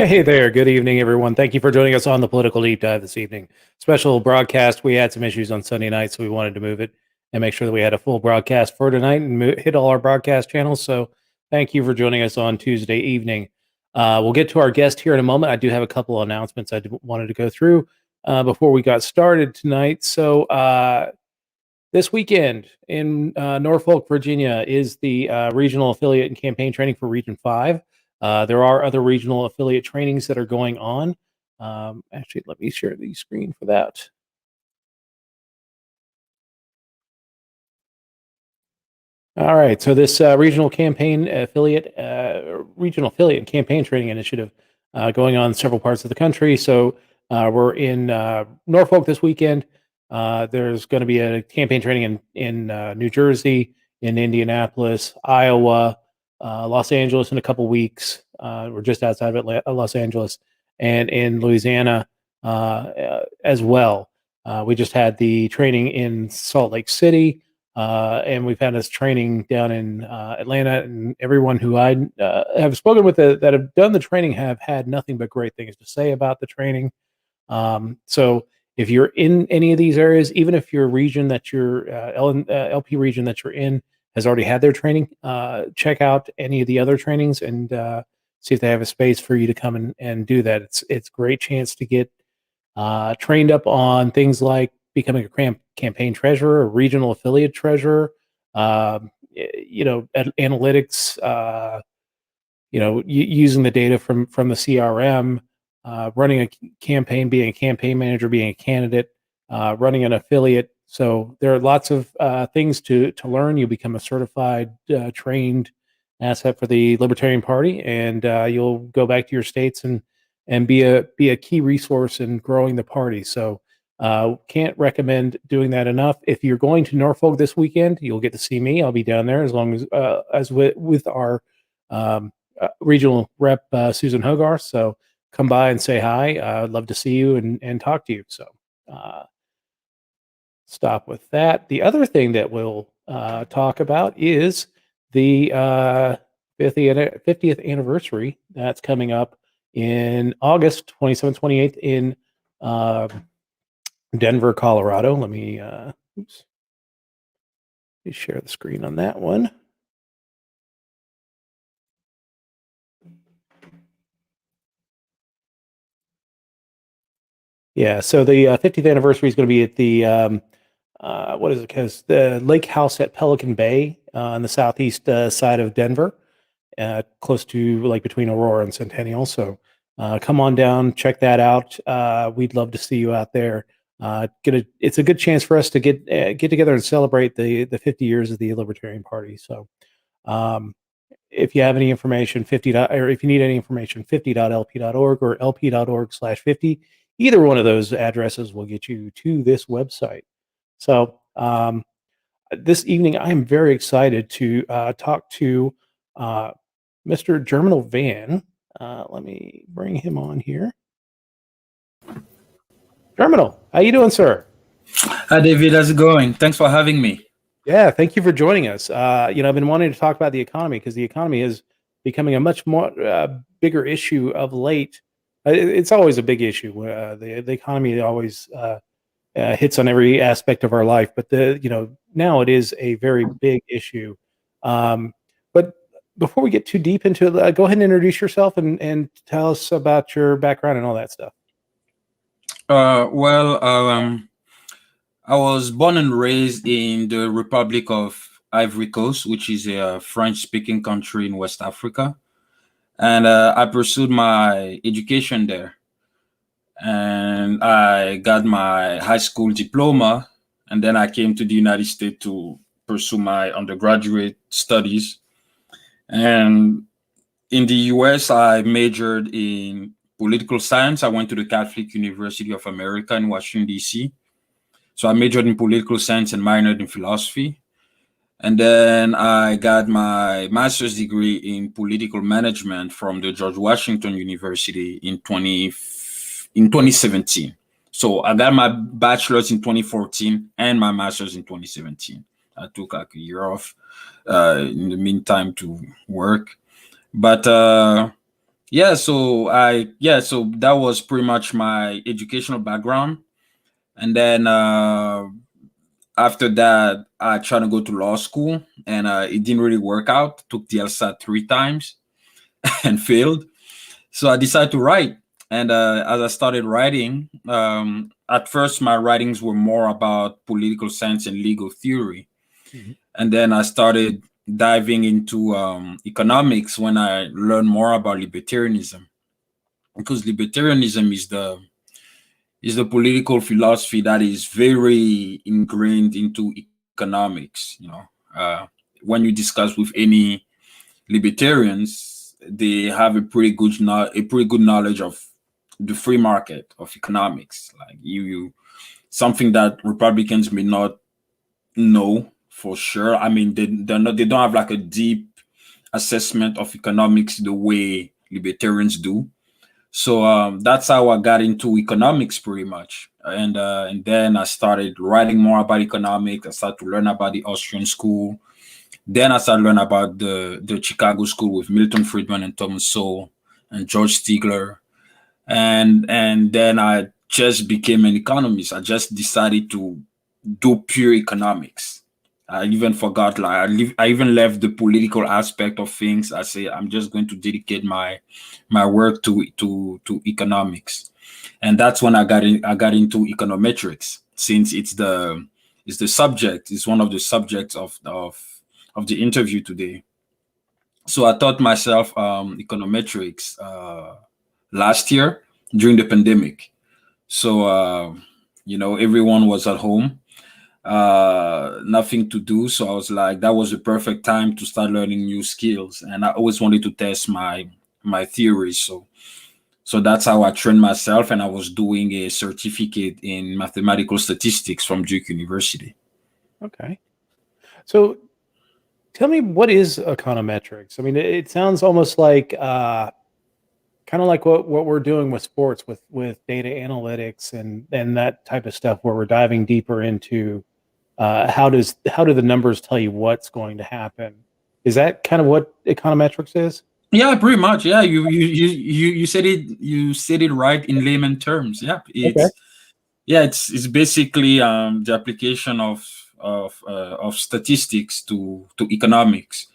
Hey there. Good evening, everyone. Thank you for joining us on the Political Deep Dive this evening. Special broadcast. We had some issues on Sunday night, so we wanted to move it and make sure that we had a full broadcast for tonight and hit all our broadcast channels. So thank you for joining us on Tuesday evening. We'll get to our guest here in a moment. I do have a couple of announcements wanted to go through before we got started tonight. So this weekend in Norfolk, Virginia, is the regional affiliate and campaign training for Region 5. There are other regional affiliate trainings that are going on. Actually, let me share the screen for that. All right, so this regional affiliate and campaign training initiative going on in several parts of the country. So we're in Norfolk this weekend. There's going to be a campaign training in New Jersey, in Indianapolis, Iowa, Los Angeles in a couple weeks. We're just outside of Los Angeles, and in Louisiana as well. We just had the training in Salt Lake City. And we've had this training down in Atlanta, and everyone who I have spoken with that have done the training have had nothing but great things to say about the training. So if you're in any of these areas, even if your region that your LP region that you're in has already had their training, check out any of the other trainings and see if they have a space for you to come and do that. It's a great chance to get trained up on things like becoming a campaign treasurer, a regional affiliate treasurer, analytics, using the data from the CRM, running a campaign, being a campaign manager, being a candidate, running an affiliate. So there are lots of things to learn. You become a certified, trained asset for the Libertarian Party, and you'll go back to your states and be a key resource in growing the party. So can't recommend doing that enough. If you're going to Norfolk this weekend, you'll get to see me. I'll be down there as with our regional rep Susan Hogarth. So come by and say hi. I'd love to see you and talk to you. So stop with that. The other thing that we'll talk about is the 50th anniversary that's coming up in August 27th, 28th in Denver, Colorado. Let me share the screen on that one. Yeah, so the 50th anniversary is going to be at the what is it? Because the Lake House at Pelican Bay on the southeast side of Denver, close to like between Aurora and Centennial. So come on down, check that out. We'd love to see you out there. It's a good chance for us to get together and celebrate the 50 years of the Libertarian Party. So if you have any information, or if you need any information, 50.lp.org or lp.org/50. Either one of those addresses will get you to this website. So this evening, I am very excited to talk to Mr. Germinal Van. Let me bring him on here. Germinal, how you doing, sir? Hi, David. How's it going? Thanks for having me. Yeah, thank you for joining us. I've been wanting to talk about the economy because the economy is becoming a much more bigger issue of late. It's always a big issue. The economy always hits on every aspect of our life, but now it is a very big issue. But before we get too deep into it, go ahead and introduce yourself and tell us about your background and all that stuff. I was born and raised in the Republic of Ivory Coast, which is a French-speaking country in West Africa. And I pursued my education there. And I got my high school diploma, and then I came to the United States to pursue my undergraduate studies. And in the US, I majored in political science. I went to the Catholic University of America in Washington, D.C. So I majored in political science and minored in philosophy. And then I got my master's degree in political management from the George Washington University in 2017. So I got my bachelor's in 2014 and my master's in 2017. I took like a year off in the meantime to work. But Yeah, so so that was pretty much my educational background. And then after that, I tried to go to law school, and it didn't really work out. Took the LSAT 3 times and failed. So I decided to write. And as I started writing, at first my writings were more about political science and legal theory. Mhm. And then I started diving into economics when I learned more about libertarianism, because libertarianism is the political philosophy that is very ingrained into economics. When you discuss with any libertarians, they have a pretty good knowledge of the free market of economics. Like you something that Republicans may not know for sure. I mean, they don't have like a deep assessment of economics the way libertarians do. So that's how I got into economics pretty much. And then I started writing more about economics. I started to learn about the Austrian school. Then I started learning about the Chicago school with Milton Friedman and Thomas Sowell and George Stigler. And then I just became an economist. I just decided to do pure economics. I even forgot, like I even left the political aspect of things. I say I'm just going to dedicate my work to economics, and that's when I got into econometrics, since it's the subject. It's one of the subjects of the interview today. So I taught myself econometrics last year during the pandemic. So everyone was at home, nothing to do. So I was like, that was the perfect time to start learning new skills. And I always wanted to test my theories. So that's how I trained myself. And I was doing a certificate in mathematical statistics from Duke University. Okay. So tell me, what is econometrics? I mean, it sounds almost like kind of like what we're doing with sports, with data analytics and that type of stuff, where we're diving deeper into how do the numbers tell you what's going to happen? Is that kind of what econometrics is? Yeah, pretty much. Yeah, you said it right in layman terms. Yeah, Okay. it's basically the application of statistics to economics.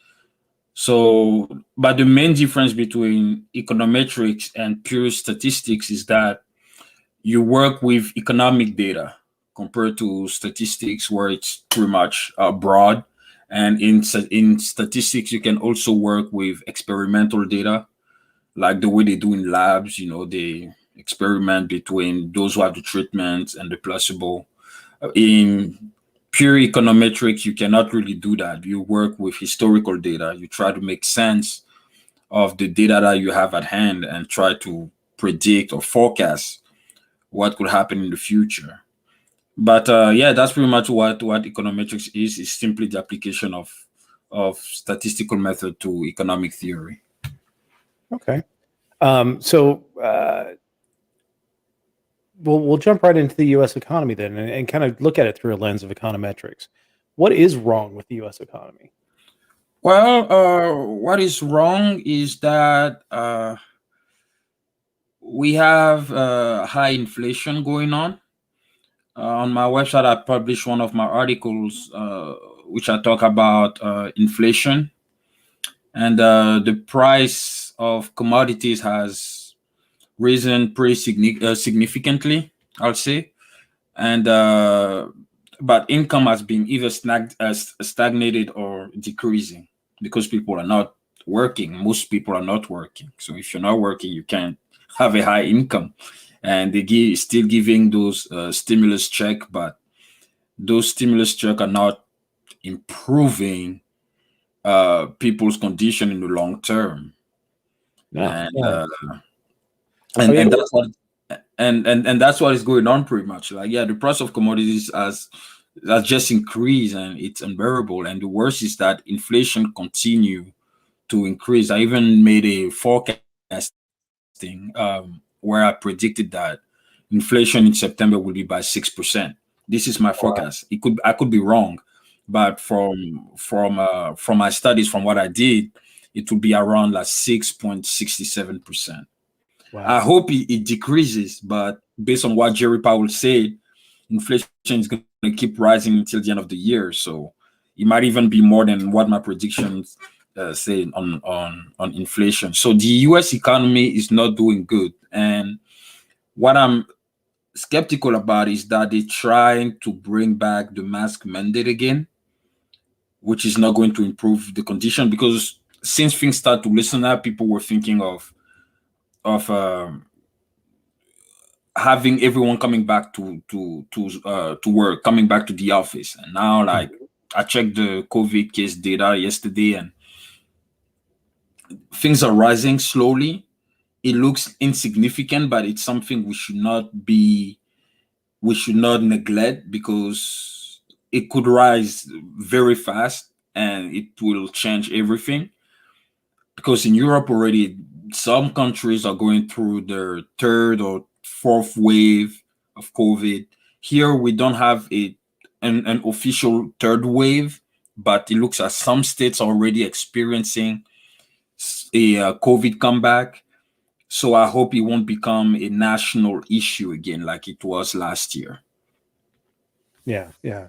So, but the main difference between econometrics and pure statistics is that you work with economic data compared to statistics, where it's pretty much broad. And in statistics, you can also work with experimental data, like the way they do in labs. They experiment between those who have the treatment and the placebo. In pure econometrics, you cannot really do that. You work with historical data. You try to make sense of the data that you have at hand and try to predict or forecast what could happen in the future. But yeah, that's pretty much what econometrics is. It's simply the application of statistical method to economic theory. Okay. So we'll jump right into the U.S. economy then, and kind of look at it through a lens of econometrics. What is wrong with the U.S. economy? Well, what is wrong is that we have high inflation going on. On my website, I published one of my articles, which I talk about inflation, and the price of commodities has risen pretty significantly, I'll say. And but income has been either stagnated or decreasing, because people are not working. Most people are not working. So if you're not working, you can't have a high income. And they still giving those stimulus check, but those stimulus check are not improving people's condition in the long term. No, And no. Oh and yeah. and that's what and that's what is going on pretty much. Like, yeah, the price of commodities has just increased, and it's unbearable. And the worst is that inflation continue to increase. I even made a forecasting where I predicted that inflation in September will be by 6%. This is my Wow. forecast. I could be wrong, but from my studies, from what I did, it will be around like 6.67%. I Wow. hope it decreases, but based on what Jerry Powell said, inflation is going to keep rising until the end of the year. So it might even be more than what my predictions say on inflation. So the U.S. economy is not doing good, and what I'm skeptical about is that they're trying to bring back the mask mandate again, which is not going to improve the condition, because since things start to loosen up, people were thinking of having everyone coming back to work, coming back to the office. And now, like, Mhm. I checked the COVID case data yesterday, and things are rising slowly. It looks insignificant, but it's something we should not neglect, because it could rise very fast and it will change everything. Because in Europe already, some countries are going through their third or fourth wave of COVID. Here we don't have an official third wave, but it looks like some states are already experiencing a COVID comeback. So I hope it won't become a national issue again like it was last year. Yeah, yeah.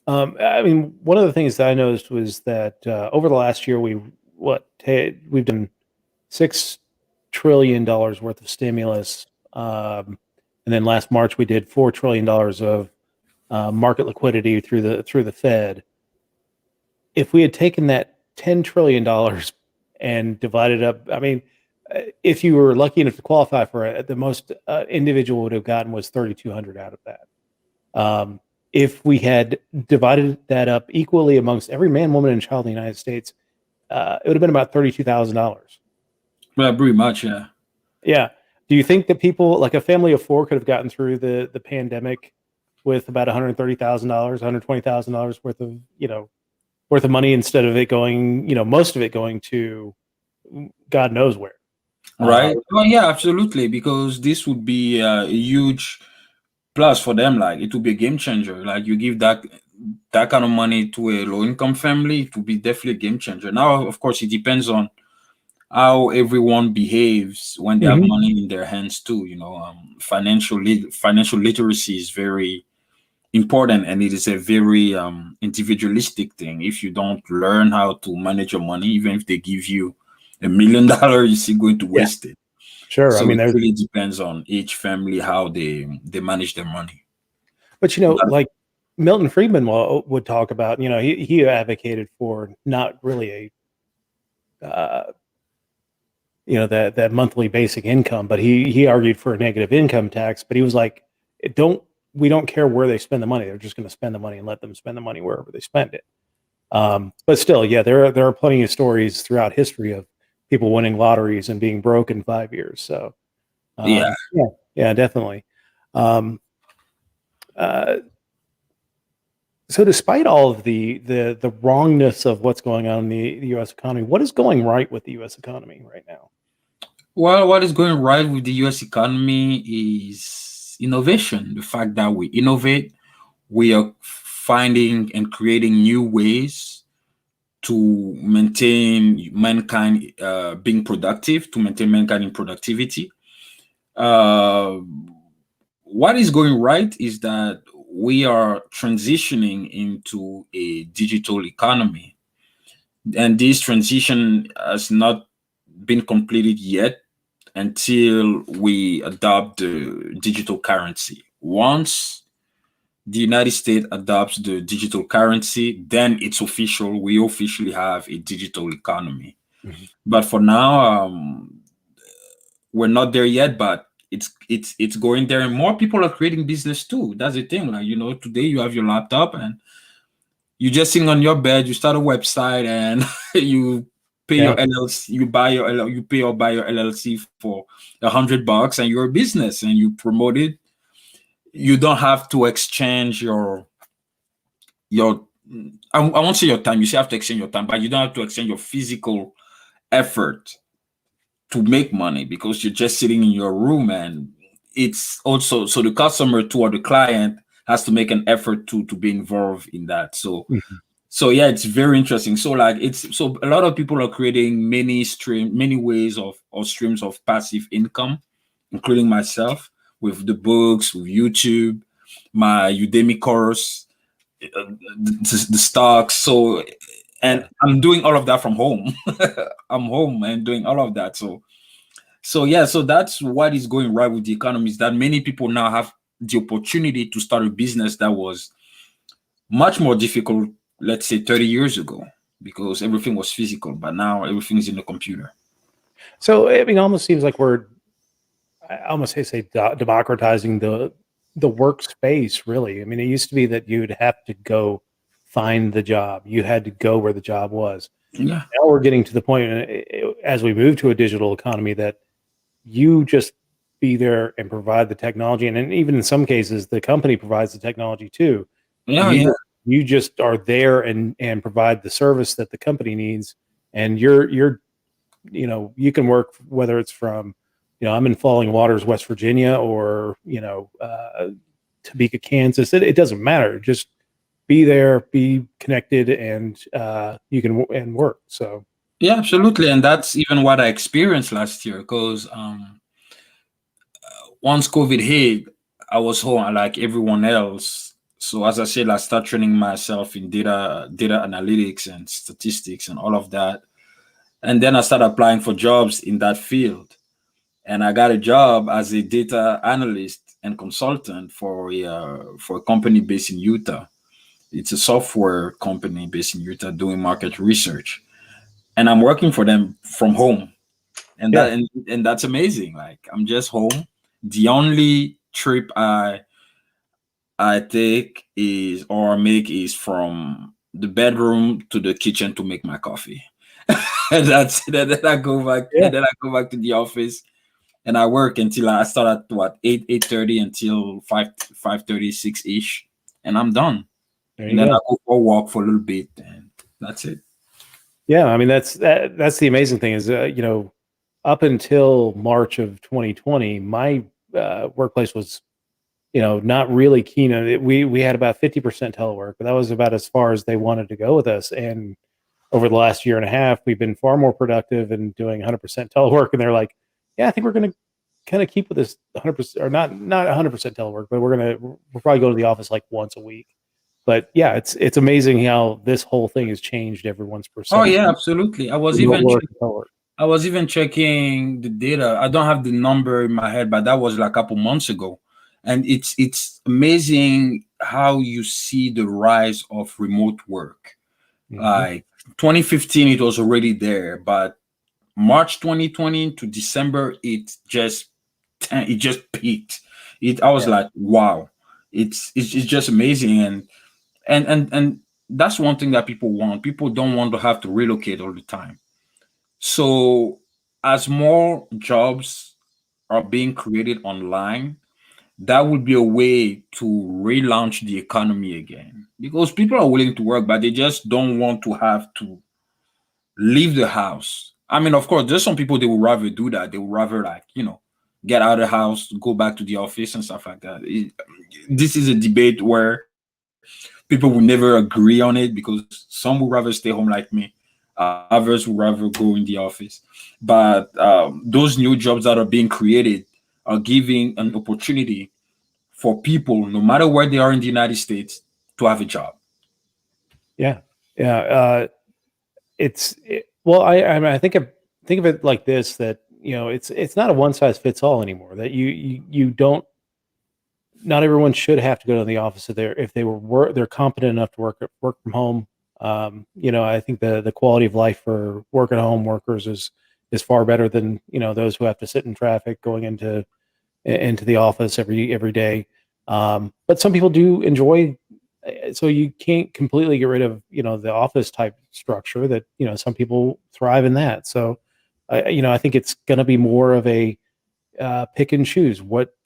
I mean, one of the things that I noticed was that over the last year, we've done $6 trillion worth of stimulus, and then last March we did $4 trillion of market liquidity through the Fed. If we had taken that $10 trillion and divided up, I mean, if you were lucky enough to qualify for it, the most individual would have gotten was 3,200 out of that. If we had divided that up equally amongst every man, woman, and child in the United States, it would have been about $32,000. Well, pretty much, yeah. Yeah. Do you think that people, like a family of four, could have gotten through the pandemic with about $130,000, $120,000 worth of money, instead of it going, most of it going to God knows where? Right. Oh, yeah, absolutely. Because this would be a huge plus for them. Like, it would be a game changer. Like, you give that kind of money to a low income family, it would be definitely a game changer. Now, of course, it depends on how everyone behaves when they have Mhm. money in their hands too. Financial literacy is very important, and it is a very individualistic thing. If you don't learn how to manage your money, even if they give you $1 million, you're still going to Yeah, waste it. sure. I So mean, it really depends on each family how they manage their money. but like Milton Friedman would talk about, he advocated for not really uh, that monthly basic income, but he argued for a negative income tax. But he was like, we don't care where they spend the money. They're just going to spend the money and let them spend the money wherever they spend it. But still, yeah, there are plenty of stories throughout history of people winning lotteries and being broke in 5 years. So Yeah. yeah, yeah, definitely. Um, uh, so despite all of the wrongness of what's going on in the U.S. economy, what is going right with the U.S. economy right now? Well, what is going right with the US economy is innovation. The fact that we innovate, we are finding and creating new ways to maintain mankind being productive, to maintain mankind in productivity. Uh, what is going right is that we are transitioning into a digital economy, and this transition has not been completed yet until we adopt the digital currency. Once the United States adopts the digital currency, then it's official. We officially have a digital economy. Mhm. But for now, we're not there yet. But it's going there, and more people are creating business too. That's the thing. Like, today you have your laptop and you just sitting on your bed. You start a website and you pay your Yeah, LLC. You pay or buy your LLC for $100, and you're a business and you promote it. You don't have to exchange your I won't say your time. You still have to exchange your time, but you don't have to exchange your physical effort to make money, because you're just sitting in your room. And it's also, so the customer too, or the client, has to make an effort to be involved in that. So Mhm. So yeah, it's very interesting. So like it's so a lot of people are creating many ways of or streams of passive income, including myself with the books, with YouTube, my Udemy course, the stocks. So and Yeah. I'm doing all of that from home. I'm home and doing all of that. So yeah, so that's what is going right with the economy is that many people now have the opportunity to start a business that was much more difficult, let's say 30 years ago, because everything was physical, but now everything is in the computer. So I mean, it almost seems like we're I almost hate to say democratizing the workspace. Really, I mean, it used to be that you'd have to go find the job. You had to go where the job was. Yeah. Now we're getting to the point as we move to a digital economy that you just be there and provide the technology, and then even in some cases, the company provides the technology too. Yeah, You yeah. you just are there and provide the service that the company needs, and you're you can work whether it's from I'm in Falling Waters, West Virginia, or Topeka, Kansas. It doesn't matter. Just be there, be connected, and you can and work. So Yeah, absolutely. And that's even what I experienced last year because once COVID hit, I was home like everyone else. So as I said, I started training myself in data analytics and statistics and all of that. And then I started applying for jobs in that field. And I got a job as a data analyst and consultant for a company based in Utah. It's a software company based in Utah doing market research, and I'm working for them from home, and yeah, and that's amazing. Like I'm just home. The only trip I take is or make is from the bedroom to the kitchen to make my coffee. And that's then I go back yeah. and then I go back to the office and I work until I start at what 8:30 until 5:36 ish, and I'm done. There And you then I go. go for a walk for a little bit, and that's it. Yeah, I mean that's the amazing thing is up until March of 2020, my workplace was not really keen on it. We had about 50% telework, but that was about as far as they wanted to go with us. And over the last year and a half, we've been far more productive and doing 100% telework. And they're like, yeah, I think we're going to kind of keep with this 100% or not 100% telework, but we'll probably go to the office like once a week. But yeah, it's amazing how this whole thing has changed everyone's Oh yeah, perception of absolutely. remote work and telework. I was even checking the data. I don't have the number in my head, but that was like a couple months ago. And it's amazing how you see the rise of remote work. Hmm. Like 2015, it was already there, but March 2020 to December, it just peaked. I was Yeah, like, wow, it's just amazing, and that's one thing that people want. People don't want to have to relocate all the time. So as more jobs are being created online, that would be a way to relaunch the economy again because people are willing to work, but they just don't want to have to leave the house. I mean, of course, there's some people they would rather do that. They would rather like, get out of the house, go back to the office and stuff like that. This is a debate where people will never agree on it because some would rather stay home like me. Others would rather go in the office. But those new jobs that are being created are giving an opportunity for people, no matter where they are in the United States, to have a job. yeah, yeah. Well, I think of it like this that it's not a one size fits all anymore. That you don't not everyone should have to go to the office if they they're competent enough to work from home. I think the quality of life for work at home workers is far better than those who have to sit in traffic going into the office every day. But some people do enjoy. So you can't completely get rid of the office type structure. That some people thrive in that. So I think it's going to be more of a pick and choose.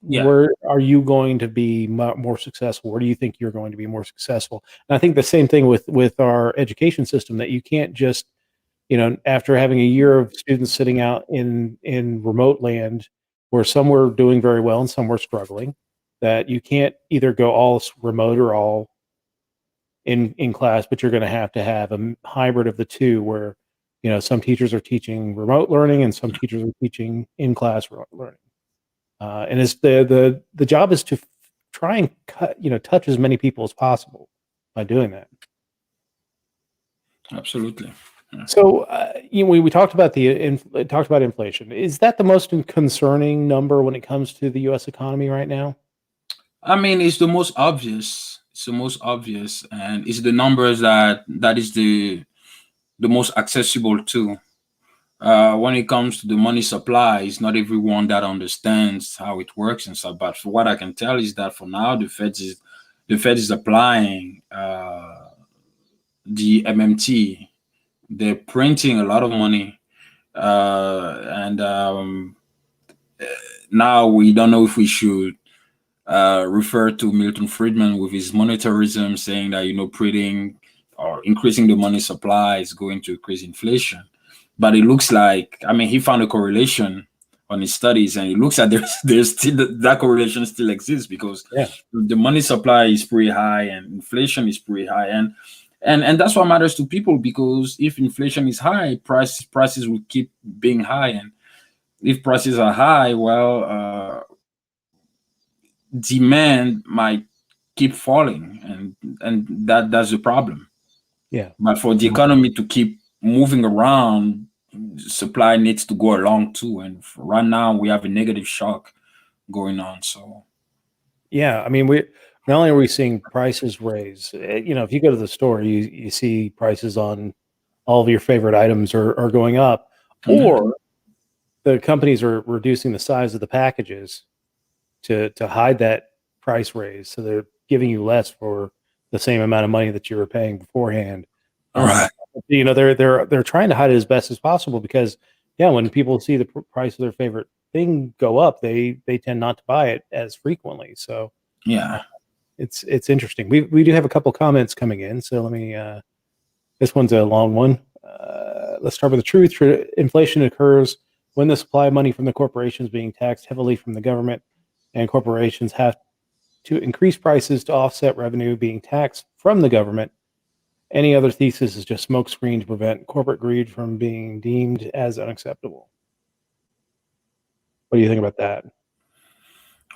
Yeah, Where are you going to be more successful? Where do you think you're going to be more successful? And I think the same thing with our education system, that you can't just after having a year of students sitting out in remote land where some were doing very well and some were struggling, that you can't either go all remote or all in class, but you're going to have a hybrid of the two, where some teachers are teaching remote learning and some teachers are teaching in class learning. And it's the job is to try and touch as many people as possible by doing that. Absolutely. Yeah. So we talked about inflation. Is that the most concerning number when it comes to the U.S. economy right now? I mean, it's the most obvious. It's the most obvious, and it's the numbers that is the most accessible too. When it comes to the money supply, it's not everyone that understands how it works and stuff. But for what I can tell is that for now, the Fed is applying the MMT. They're printing a lot of money, and now we don't know if we should refer to Milton Friedman with his monetarism, saying that printing or increasing the money supply is going to increase inflation. But it looks like, I mean, he found a correlation on his studies, and it looks like there's still that correlation still exists, because the money supply is pretty high and inflation is pretty high, and that's what matters to people, because if inflation is high, prices will keep being high, and if prices are high, well, demand might keep falling, and that's the problem. Yeah. But for the economy to keep moving around, supply needs to go along too. And right now we have a negative shock going on. So yeah, I mean, not only are we seeing prices raise, if you go to the store, you see prices on all of your favorite items are going up, or the companies are reducing the size of the packages to hide that price raise. So they're giving you less for the same amount of money that you were paying beforehand. all right. They're trying to hide it as best as possible, because when people see the price of their favorite thing go up, they tend not to buy it as frequently. So it's interesting. We do have a couple comments coming in, so let me this one's a long one. Let's start with the truth. Inflation occurs when the supply of money from the corporations being taxed heavily from the government, and corporations have to increase prices to offset revenue being taxed from the government. Any other thesis is just smokescreen to prevent corporate greed from being deemed as unacceptable. What do you think about that?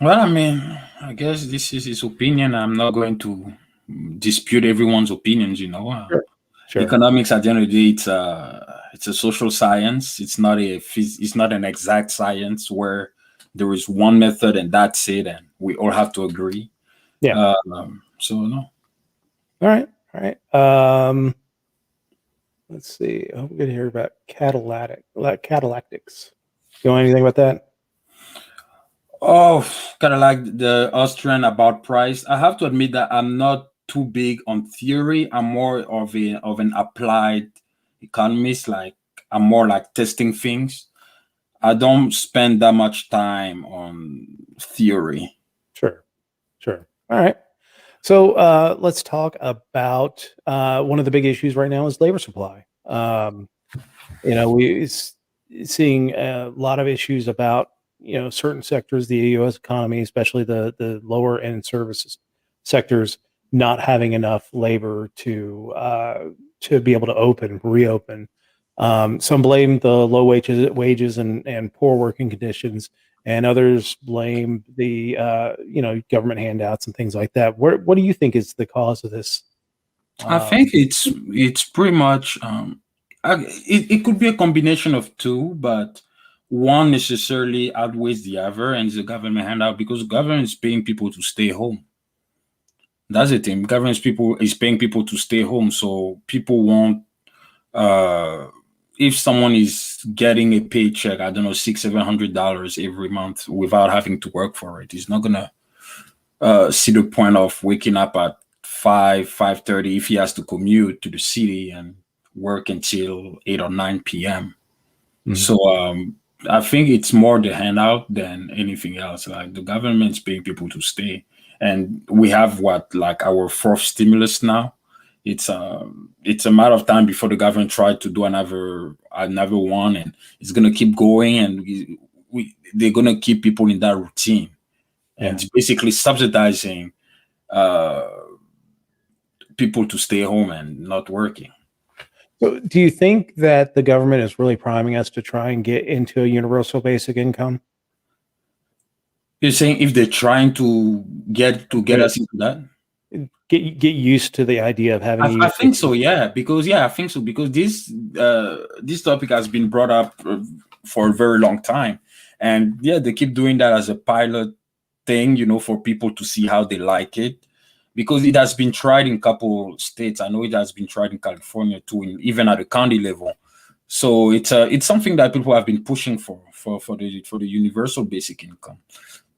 Well, I mean, I guess this is his opinion. I'm not going to dispute everyone's opinions. Sure. Economics, at the end of the day, it's a social science. It's not an exact science where there is one method and that's it, and we all have to agree. Yeah. So no. All right. Let's see. I'm going to hear about catalactics. You know anything about that? Oh, kind of like the Austrian about price. I have to admit that I'm not too big on theory. I'm more of an applied economist. Like, I'm more like testing things. I don't spend that much time on theory. Sure. All right. So let's talk about one of the big issues right now is labor supply. We're seeing a lot of issues about certain sectors, the U.S. economy, especially the lower end services sectors, not having enough labor to be able to reopen. Some blame the low wages and poor working conditions, and others blame the government handouts and things like that. What do you think is the cause of this? I think it's pretty much it could be a combination of two, but one necessarily outweighs the other, and it's a government handout, because the government is paying people to stay home. That's the thing. Government is paying people to stay home, so people won't. If someone is getting a paycheck, I don't know, $600-700 every month without having to work for it, he's not gonna see the point of waking up at 5:30 if he has to commute to the city and work until 8 or 9 p.m. Mhm. So I think it's more the handout than anything else. Like, the government's paying people to stay, and we have like our fourth stimulus now. It's a matter of time before the government try to do another one, and it's gonna keep going, and they're gonna keep people in that routine, and it's basically subsidizing people to stay home and not working. So do you think that the government is really priming us to try and get into a universal basic income? You're saying if they're trying to get us into that? Get used to the idea of having a I think universal. so, yeah. Because I think so because this topic has been brought up for a very long time, and yeah, they keep doing that as a pilot thing, for people to see how they like it. Because it has been tried in a couple states. I know it has been tried in California too, even at the county level. So it's something that people have been pushing for the universal basic income.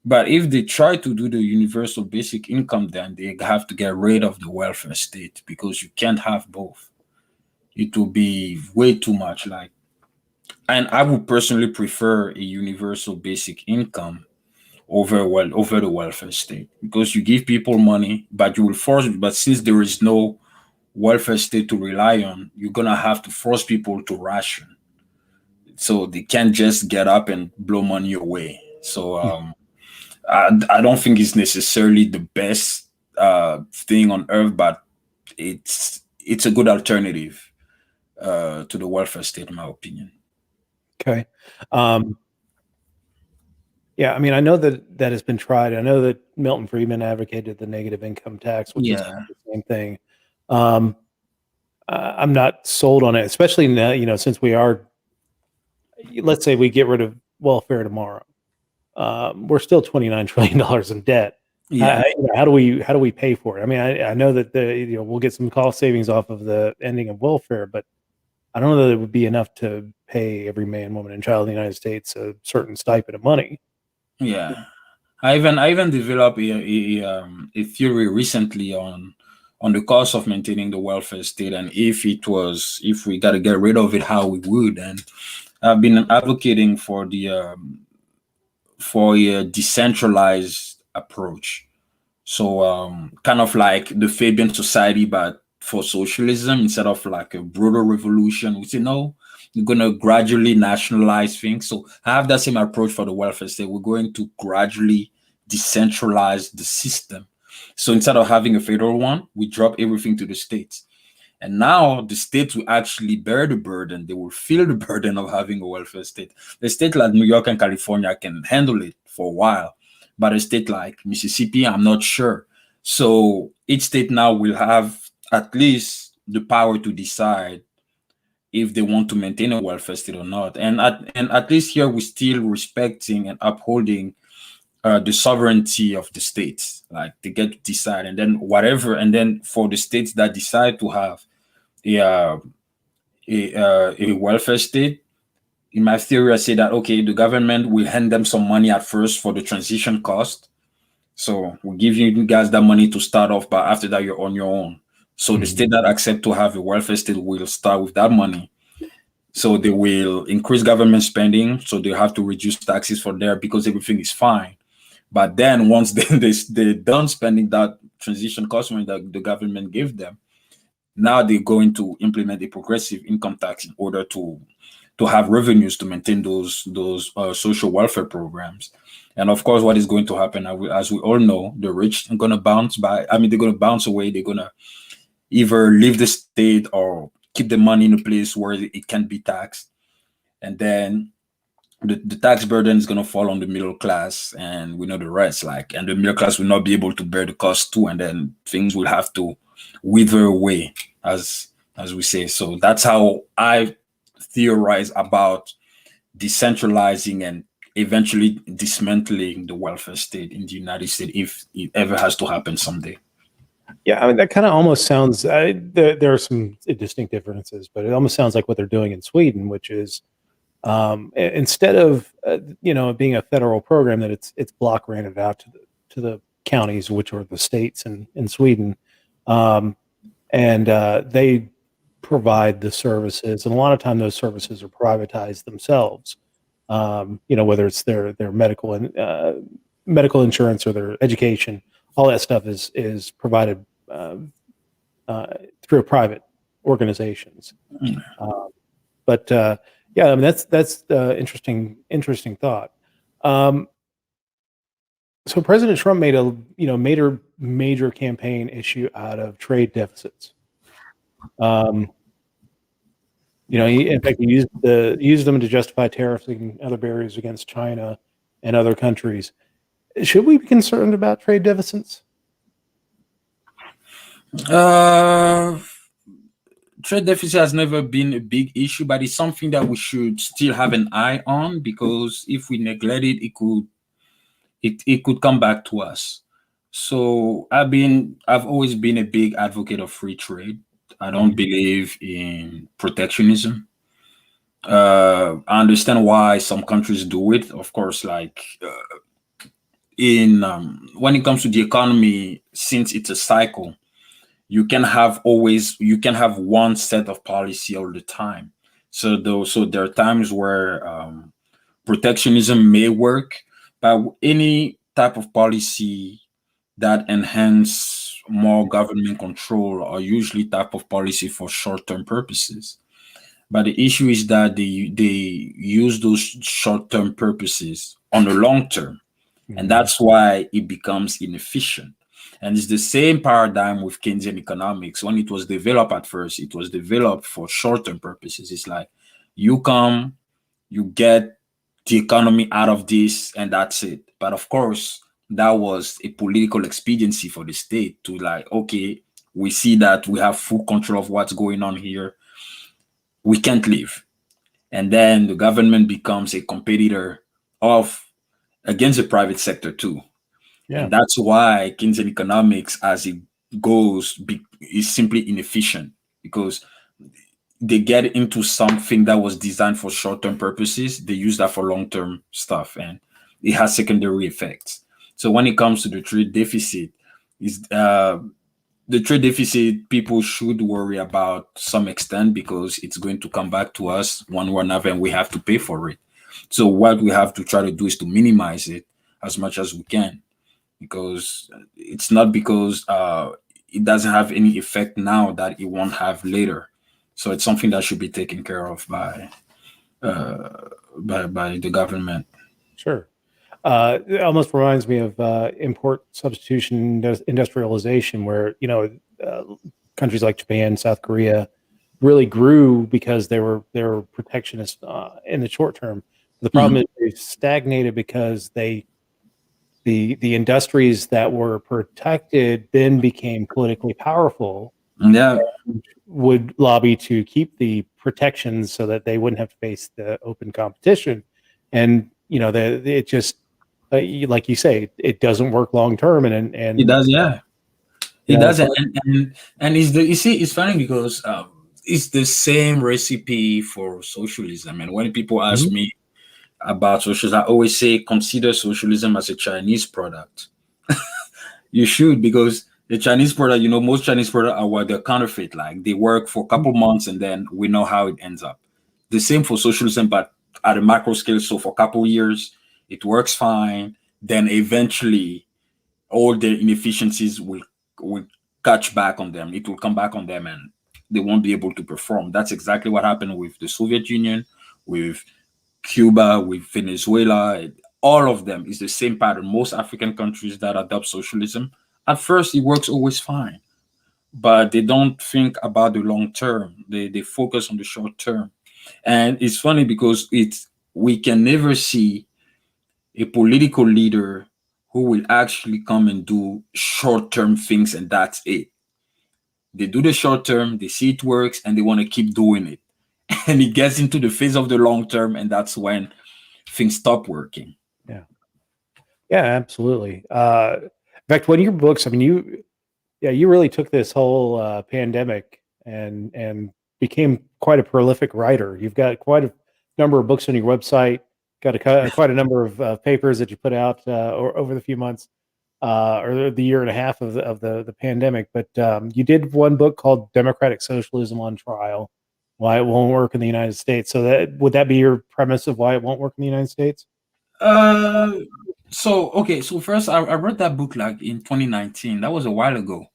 But if they try to do the universal basic income, then they have to get rid of the welfare state because you can't have both. It will be way too much. And I would personally prefer a universal basic income over the welfare state because you give people money, but you will force. But since there is no welfare state to rely on, you're gonna have to force people to ration, so they can't just get up and blow money away. So I don't think it's necessarily the best thing on earth, but it's a good alternative to the welfare state, in my opinion. Okay. Um, yeah, I mean, I know that has been tried. I know that Milton Friedman advocated the negative income tax, which is kind Yeah, of the same thing. Um, I'm not sold on it, especially now, since we are, let's say we get rid of welfare tomorrow. We're still $29 trillion in debt. yeah, How do we pay for it? I mean, I know that we'll get some cost savings off of the ending of welfare, but I don't know that it would be enough to pay every man, woman, and child in the United States a certain stipend of money. yeah. I even developed a theory recently on the cost of maintaining the welfare state, and if we got to get rid of it, how we would. And I've been advocating for a decentralized approach. So kind of like the Fabian Society, but for socialism instead of like a brutal revolution. We say no, we're gonna gradually nationalize things. So I have that same approach for the welfare state. We're going to gradually decentralize the system. So instead of having a federal one, we drop everything to the states. And now the states will actually bear the burden. They will feel the burden of having a welfare state. The state like New York and California can handle it for a while, but a state like Mississippi, I'm not sure. So each state now will have at least the power to decide if they want to maintain a welfare state or not. And at least here we're still respecting and upholding the sovereignty of the states. Like they get to decide, and then whatever, and then for the states that decide to have a a welfare state. In my theory, I say that okay, the government will hand them some money at first for the transition cost. So we'll give you guys that money to start off, but after that, you're on your own. So the state that accept to have a welfare state will start with that money. So they will increase government spending. So they have to reduce taxes for there because everything is fine. But then once they're done spending that transition cost money that the government gave them, now they're going to implement a progressive income tax in order to have revenues to maintain those social welfare programs. And of course, what is going to happen, as we all know, the rich are going to bounce by. I mean, they're going to bounce away. They're going to either leave the state or keep the money in a place where it can be taxed. And then the tax burden is going to fall on the middle class, and we know the rest. And the middle class will not be able to bear the cost too, and then things will have to wither away, as we say. So that's how I theorize about decentralizing and eventually dismantling the welfare state in the United States if it ever has to happen someday. Yeah, I mean that kind of almost sounds. There are some distinct differences, but it almost sounds like what they're doing in Sweden, which is instead of it being a federal program, that it's block granted out to the counties, which are the states in Sweden, um, and they provide the services, and a lot of time those services are privatized themselves. Whether it's their medical and medical insurance or their education, all that stuff is provided uh, through private organizations. Mm. But yeah, I mean that's interesting thought. Um, So President Trump made a major campaign issue out of trade deficits. Um, in fact, he used them to justify tariffs and other barriers against China and other countries. Should we be concerned about trade deficits? Uh, Trade deficit has never been a big issue, but it's something that we should still have an eye on, because if we neglect it, it could come back to us. So I've always been a big advocate of free trade. I don't believe in protectionism. I understand why some countries do it. Of course, like in when it comes to the economy, since it's a cycle, you can have one set of policy all the time. So there are times where protectionism may work, but any type of policy that enhance more government control are usually type of policy for short-term purposes. But the issue is that they use those short-term purposes on the long term, and that's why it becomes inefficient. And it's the same paradigm with Keynesian economics. When it was developed at first, it was developed for short-term purposes. It's like you come, you get the economy out of this, and that's it. But of course, that was a political expediency for the state to, like, okay, we see that we have full control of what's going on here. We can't leave. And then the government becomes a competitor of against the private sector too. Yeah. And that's why Keynesian economics, as it goes, is simply inefficient, because they get into something that was designed for short-term purposes. They use that for long-term stuff, and it has secondary effects. So when it comes to the trade deficit, is the trade deficit people should worry about to some extent, because it's going to come back to us one way or another, and we have to pay for it. So what we have to try to do is to minimize it as much as we can, because it's not because it doesn't have any effect now that it won't have later. So it's something that should be taken care of by the government. Sure. It almost reminds me of import substitution industrialization, where countries like Japan, South Korea really grew because they were protectionist in the short term. The problem is they stagnated because the industries that were protected then became politically powerful. Yeah, Would lobby to keep the protections so that they wouldn't have to face the open competition, and it just like you say, it doesn't work long term, and it does. Yeah, it does. so, And it's the you see, it's funny because it's the same recipe for socialism. And when people ask me about socialism, I always say consider socialism as a Chinese product. You should, because the Chinese product, most Chinese product are what they're counterfeit. Like they work for a couple months and then we know how it ends up. The same for socialism, but at a macro scale. So for a couple years, it works fine. Then eventually, all the inefficiencies will catch back on them. It will come back on them, and they won't be able to perform. That's exactly what happened with the Soviet Union, with Cuba, with Venezuela. All of them is the same pattern. Most African countries that adopt socialism, at first it works always fine, but they don't think about the long term. They focus on the short term. And it's funny because we can never see a political leader who will actually come and do short term things, and that's it. They do the short term, they see it works, and they want to keep doing it. And it gets into the phase of the long term, and that's when things stop working. yeah, absolutely. In fact, one of your books, I mean, you really took this whole pandemic and became quite a prolific writer. You've got quite a number of books on your website. Got quite a number of papers that you put out over the few months or the year and a half of the pandemic. But you did one book called "Democratic Socialism on Trial: Why It Won't Work in the United States." So would that be your premise of why it won't work in the United States? So first I wrote that book like in 2019. That was a while ago.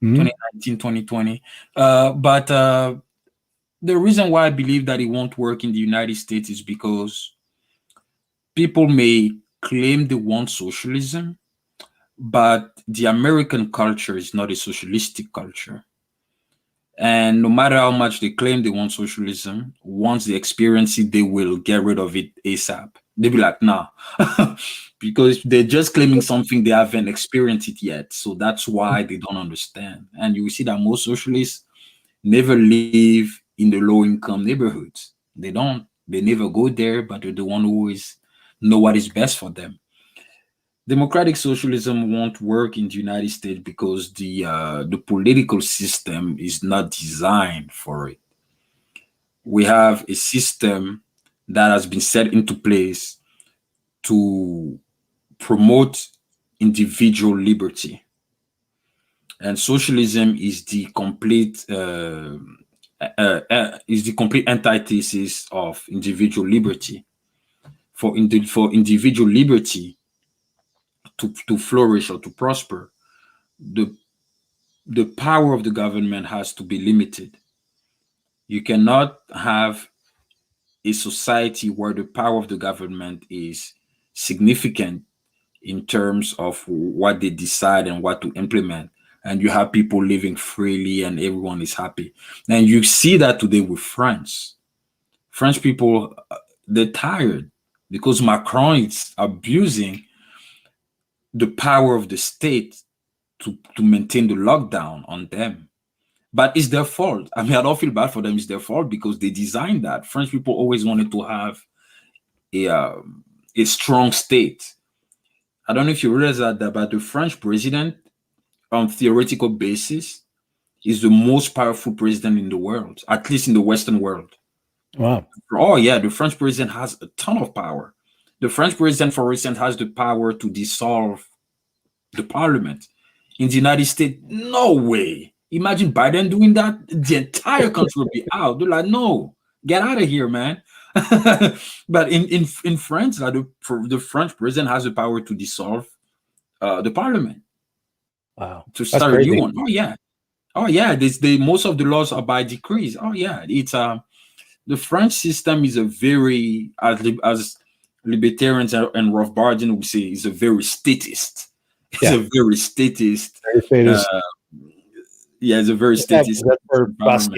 Mm-hmm. 2019, 2020. But the reason why I believe that it won't work in the United States is because people may claim they want socialism, But the American culture is not a socialistic culture. And no matter how much they claim they want socialism, once they experience it, they will get rid of it ASAP. They'll be like, nah, because they're just claiming something they haven't experienced it yet. So that's why they don't understand. And you will see that most socialists never live in the low income neighborhoods. They don't. They never go there, but they're the one who always know what is best for them. Democratic socialism won't work in the United States because the political system is not designed for it. We have a system that has been set into place to promote individual liberty, and socialism is the complete antithesis of individual liberty. For individual liberty to flourish or to prosper, the the power of the government has to be limited. You cannot have a society where the power of the government is significant in terms of what they decide and what to implement. And you have people living freely and everyone is happy. And you see that today with France. French people, they're tired because Macron is abusing the power of the state to maintain the lockdown on them. But it's their fault. I mean, I don't feel bad for them. It's their fault because they designed that. French people always wanted to have a strong state. I don't know if you realize that, but the French president, on theoretical basis, is the most powerful president in the world, at least in the Western world. Wow. Oh yeah, the French president has a ton of power. The French president, for instance, has the power to dissolve the parliament. In the United States, no way. Imagine Biden doing that. The entire country would be out. They're like, no, get out of here, man. But in France, like the French president has the power to dissolve the parliament, Wow. to That's start a new crazy. one. Oh yeah. This the most of the laws are by decrees. Oh yeah, it's the French system is a very as libertarians and Rothbardian would say is a very statist. It's Yeah. a very statist. Very famous. Yeah, it's a very Yeah, 'cause statist that's where environment.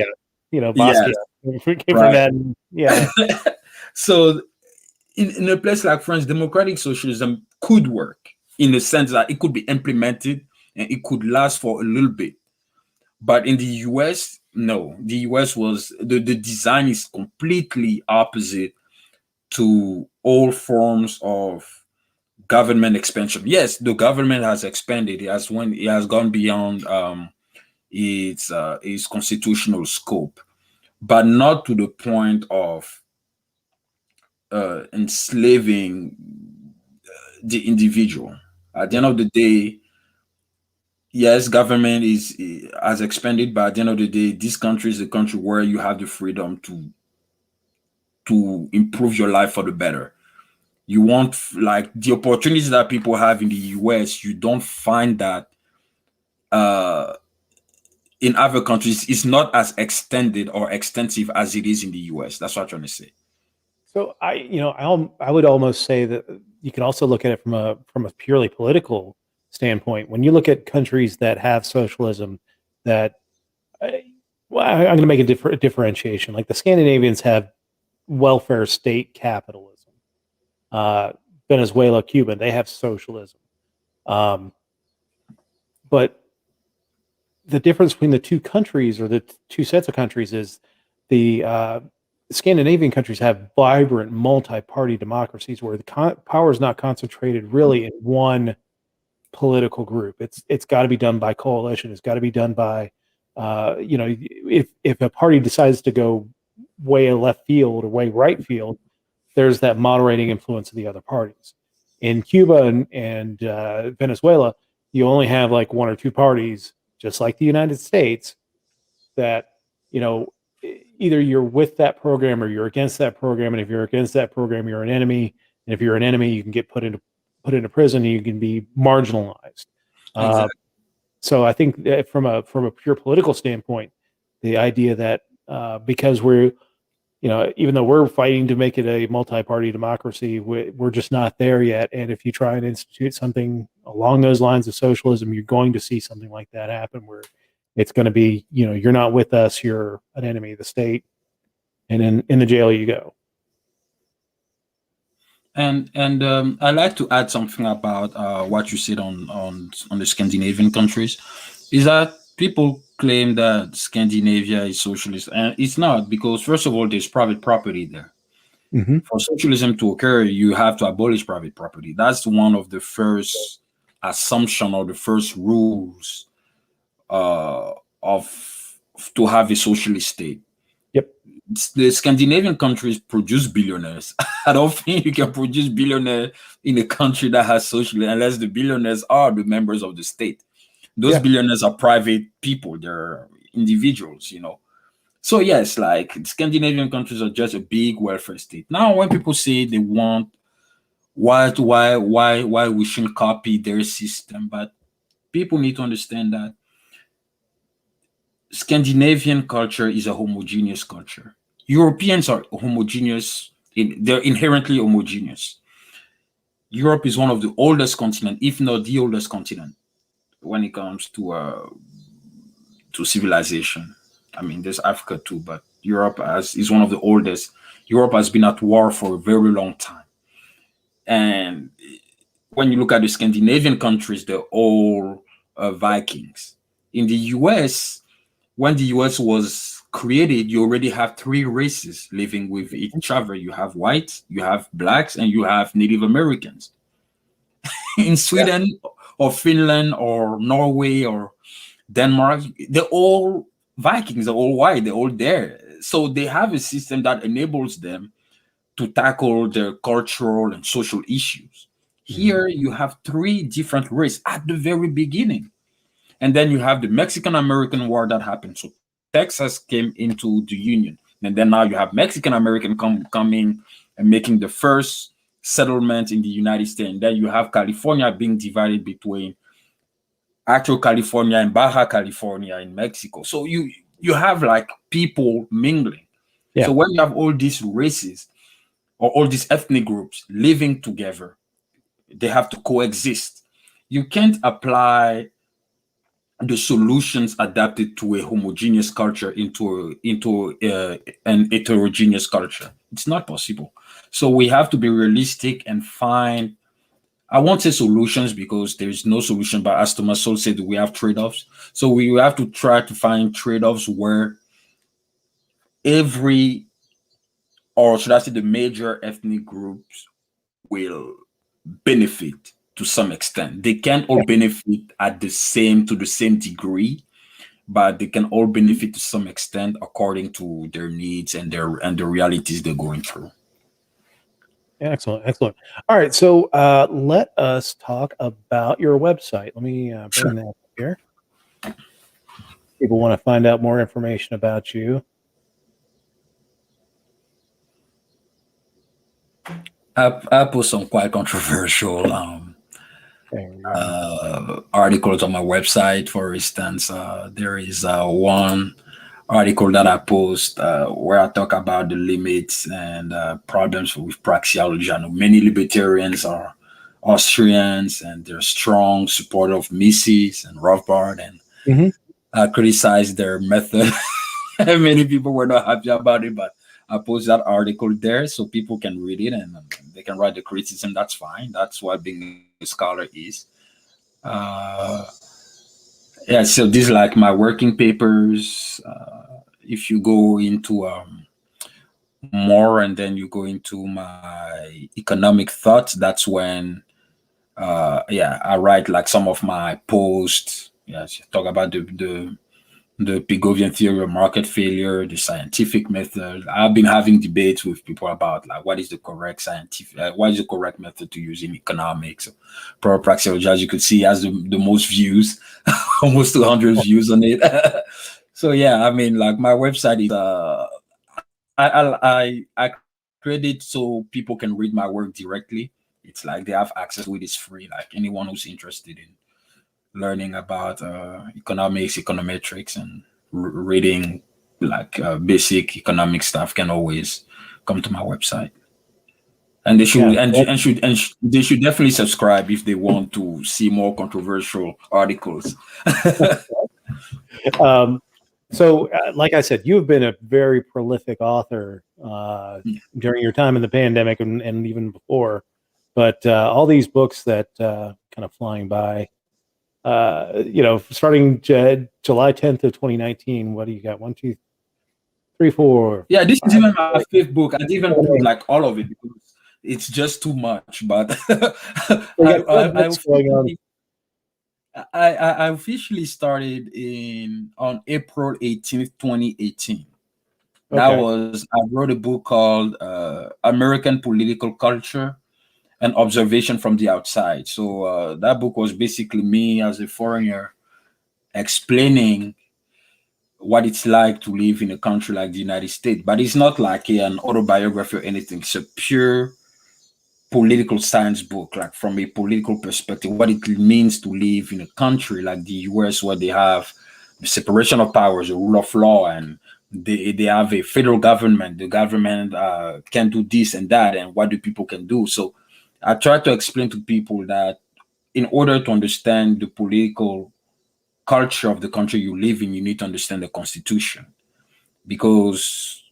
Basquiat, Yes, Basquiat came from right. that. And, yeah. So in a place like France, democratic socialism could work in the sense that it could be implemented and it could last for a little bit. But in the US, no. The US was the design is completely opposite to all forms of government expansion. Yes, the government has expanded. It has gone beyond its constitutional scope, but not to the point of enslaving the individual. At the end of the day, yes, government is has expanded, but at the end of the day, this country is a country where you have the freedom to improve your life for the better. You want like the opportunities that people have in the US, you don't find that uh, in other countries. It's not as extended or extensive as it is in the US. That's what I'm trying to say. So I would almost say that you can also look at it from a purely political standpoint. When you look at countries that have socialism, that well, I'm going to make a differentiation. Like the Scandinavians have welfare state capitalism. Uh, Venezuela, Cuba, they have socialism. Um, but the difference between the two countries or the two sets of countries is the Scandinavian countries have vibrant multi-party democracies where the power is not concentrated really in one political group. It's got to be done by coalition. It's got to be done by if a party decides to go way left field or way right field, there's that moderating influence of the other parties. In Cuba and Venezuela, you only have like one or two parties, just like the United States, that either you're with that program or you're against that program. And if you're against that program, you're an enemy. And if you're an enemy, you can get put into prison and you can be marginalized. Exactly. So I think that from a pure political standpoint, the idea that because even though we're fighting to make it a multi-party democracy, we're just not there yet. And if you try and institute something along those lines of socialism, you're going to see something like that happen, where it's going to be, you're not with us, you're an enemy of the state, and in the jail you go. And I like to add something about what you said on the Scandinavian countries, is that people claim that Scandinavia is socialist, and it's not, because first of all, there's private property there. Mm-hmm. For socialism to occur, you have to abolish private property. That's one of the first assumption or the first rules of to have a socialist state. Yep. The Scandinavian countries produce billionaires. I don't think you can produce billionaires in a country that has socialism unless the billionaires are the members of the state. Those billionaires are private people, they're individuals. So yes, like Scandinavian countries are just a big welfare state. Now, when people say they want why we shouldn't copy their system, but people need to understand that Scandinavian culture is a homogeneous culture. Europeans are homogeneous, they're inherently homogeneous. Europe is one of the oldest continent, if not the oldest continent, when it comes to civilization. I mean, there's Africa too, but is one of the oldest. Europe has been at war for a very long time. And when you look at the Scandinavian countries, they're all Vikings. In the US, when the US was created, you already have three races living with each other. You have whites, you have blacks, and you have Native Americans. In Sweden or Finland or Norway or Denmark, they're all Vikings, they're all white, they're all there. So they have a system that enables them to tackle their cultural and social issues. Here you have three different races at the very beginning. And then you have the Mexican American War that happened. So Texas came into the Union. And then now you have Mexican American coming and making the first settlement in the United States. And then you have California being divided between actual California and Baja California in Mexico. So you have like people mingling. Yeah. So when you have all these races or all these ethnic groups living together, they have to coexist. You can't apply the solutions adapted to a homogeneous culture into an heterogeneous culture. It's not possible. So we have to be realistic and find, I won't say solutions because there's no solution, but as Thomas Sowell said, we have trade-offs. So we have to try to find trade-offs where every, or should I say the major ethnic groups will benefit to some extent. They can't all benefit to the same degree, but they can all benefit to some extent according to their needs and the realities they're going through. Excellent. All right, so let us talk about your website. Let me bring that up here. People want to find out more information about you. I put some quite controversial articles on my website. For instance, there is one article that I post where I talk about the limits and problems with praxeology. I know many libertarians are Austrians and they're strong supporter of Mises and Rothbard, and I criticize their method. Many people were not happy about it, but I post that article there so people can read it and they can write the criticism. That's fine. That's what being a scholar is. Yeah, so these are like my working papers. If you go into more and then you go into my economic thoughts, that's when I write like some of my posts. Yes, talk about the Pigovian theory of market failure, the scientific method. I've been having debates with people about like what is the correct method to use in economics. Pro praxeology, as you could see, has the most views, almost 200 views on it. So yeah, I mean, like my website is I create so people can read my work directly. It's like they have access to it. It's free. Like anyone who's interested in learning about economics, econometrics, and reading like basic economic stuff can always come to my website. And they should Yeah. they should definitely subscribe if they want to see more controversial articles. Um, so, like I said, you've been a very prolific author during your time in the pandemic and even before. But all these books that kind of flying by, starting July 10th of 2019, what do you got? One, two, three, four, Yeah, this is five, even my six, fifth book. I didn't even seven, put eight. like all of it because it's just too much. But So you got 12 books going on. I officially started in on April 18th, 2018. That Okay. was I wrote a book called American Political Culture and Observation from the Outside. So that book was basically me as a foreigner explaining what it's like to live in a country like the United States. But it's not like an autobiography or anything. It's a pure political science book, like from a political perspective, what it means to live in a country like the US where they have the separation of powers, the rule of law, and they have a federal government. The government can do this and that, and what do people can do. So I try to explain to people that in order to understand the political culture of the country you live in, you need to understand the constitution because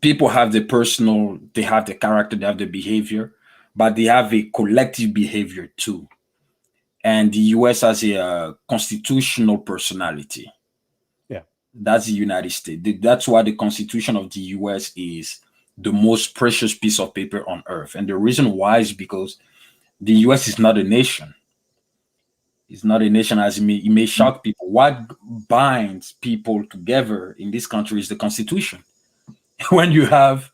people have their personal, they have the character, they have the behavior, but they have a collective behavior too. And the US has a constitutional personality. Yeah. That's the United States. That's why the Constitution of the US is the most precious piece of paper on earth. And the reason why is because the US is not a nation. It's not a nation as it may shock people. What binds people together in this country is the Constitution. When you have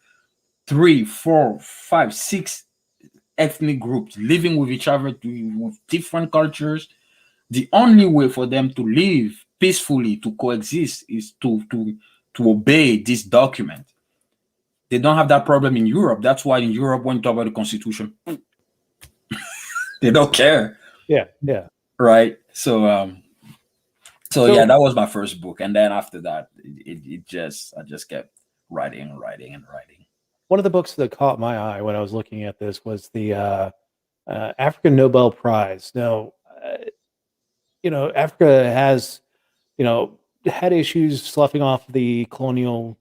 three, four, five, six ethnic groups living with each other with different cultures, the only way for them to live peacefully, to coexist, is to obey this document. They don't have that problem in Europe. That's why in Europe, when you talk about the constitution, they don't care, Yeah. Yeah. right? So yeah, So that was my first book, and then after that, it just I just kept writing and writing and writing. one of the books that caught my eye when I was looking at this was the African Nobel Prize. Now, Africa has, had issues sloughing off the colonial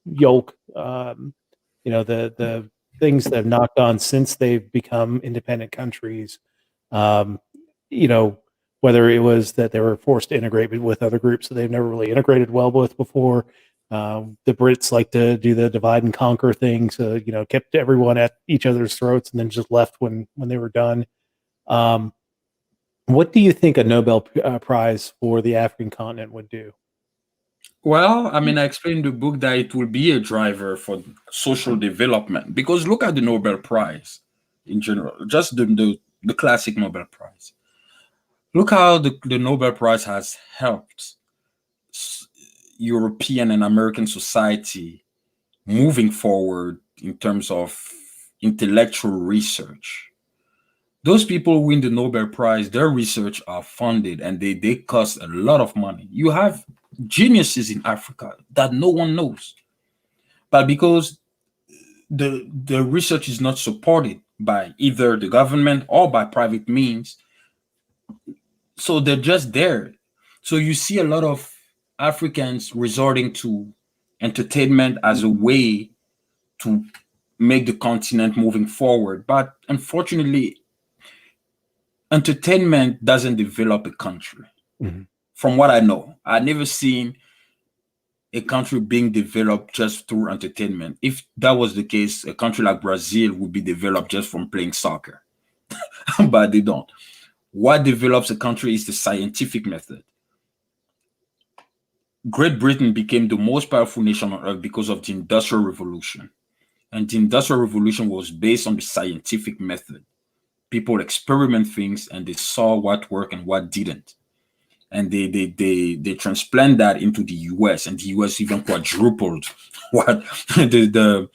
yoke. The things that have knocked on since they've become independent countries. Um, you know, whether it was that they were forced to integrate with other groups that they've never really integrated well with before. The Brits like to do the divide and conquer thing, so kept everyone at each other's throats and then just left when they were done. Um, what do you think a Nobel Prize for the African continent would do? Well, I mean, I explained in the book that it will be a driver for social development because look at the Nobel Prize in general, just the classic Nobel Prize. Look how the Nobel Prize has helped European and American society moving forward in terms of intellectual research. Those people who win the Nobel Prize, their research are funded and they cost a lot of money. You have geniuses in Africa that no one knows. But because the research is not supported by either the government or by private means, so they're just there. So you see a lot of Africans resorting to entertainment as a way to make the continent moving forward. But unfortunately, entertainment doesn't develop a country. Mhm. From what I know, I've never seen a country being developed just through entertainment. If that was the case, a country like Brazil would be developed just from playing soccer, but they don't. What develops a country is the scientific method. Great Britain became the most powerful nation on earth because of the Industrial Revolution. And the Industrial Revolution was based on the scientific method. People experiment things and they saw what worked and what didn't. And they transplant that into the US, and the US even quadrupled what the